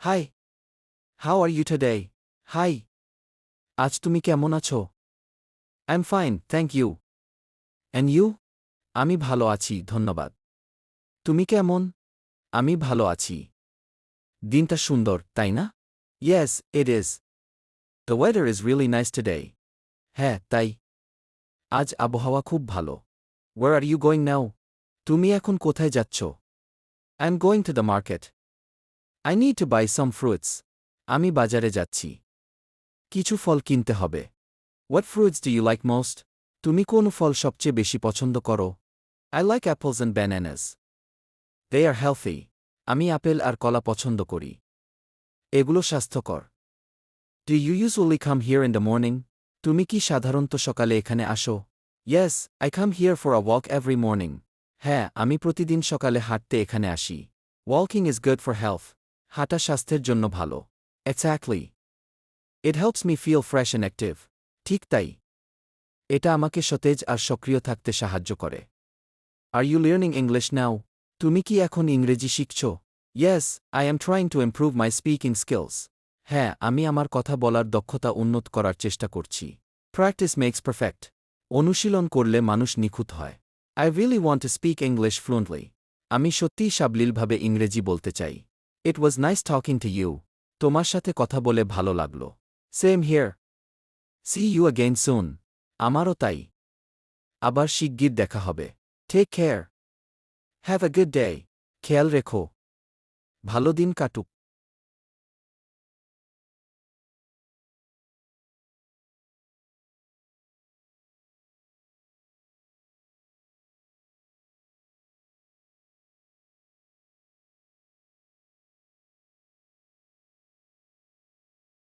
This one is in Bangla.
Hi. How are you today? Hi. আজ তুমি কেমন আছো? I'm fine, thank you. And you? আমি ভালো আছি, ধন্যবাদ। তুমি কেমন? আমি ভালো আছি। দিনটা সুন্দর, তাই না? Yes, it is. The weather is really nice today. হ্যাঁ, তাই। আজ আবহাওয়া খুব ভালো। Where are you going now? তুমি এখন কোথায় যাচ্ছ? I'm going to the market. I need to buy some fruits. আমি বাজারে যাচ্ছি। কিছু ফল কিনতে হবে। What fruits do you like most? তুমি কোন ফল সবচেয়ে বেশি পছন্দ করো? I like apples and bananas. They are healthy. আমি আপেল আর কলা পছন্দ করি। এগুলো স্বাস্থ্যকর। Do you usually come here in the morning? তুমি কি সাধারণত সকালে এখানে আসো? Yes, I come here for a walk every morning. হ্যাঁ, আমি প্রতিদিন সকালে হাঁটতে এখানে আসি। Walking is good for health. হাঁটা স্বাস্থ্যের জন্য ভালো। Exactly. It helps me feel fresh and active. ঠিক তাই। এটা আমাকে সতেজ আর সক্রিয় থাকতে সাহায্য করে। Are you learning English now? তুমি কি এখন ইংরেজি শিখছ? Yes, I am trying to improve my speaking skills. হ্যাঁ, আমি আমার কথা বলার দক্ষতা উন্নত করার চেষ্টা করছি। Practice makes perfect. অনুশীলন করলে মানুষ নিখুঁত হয়। I really want to speak English fluently. আমি সত্যিই সাবলীলভাবে ইংরেজি বলতে চাই। It was nice talking to you. তোমার সাথে কথা বলে ভালো লাগলো। Same here. See you again soon. আমারও তাই। আবার শিগগির দেখা হবে। Take care. Have a good day. খেয়াল রেখো। ভালো দিন কাটুক।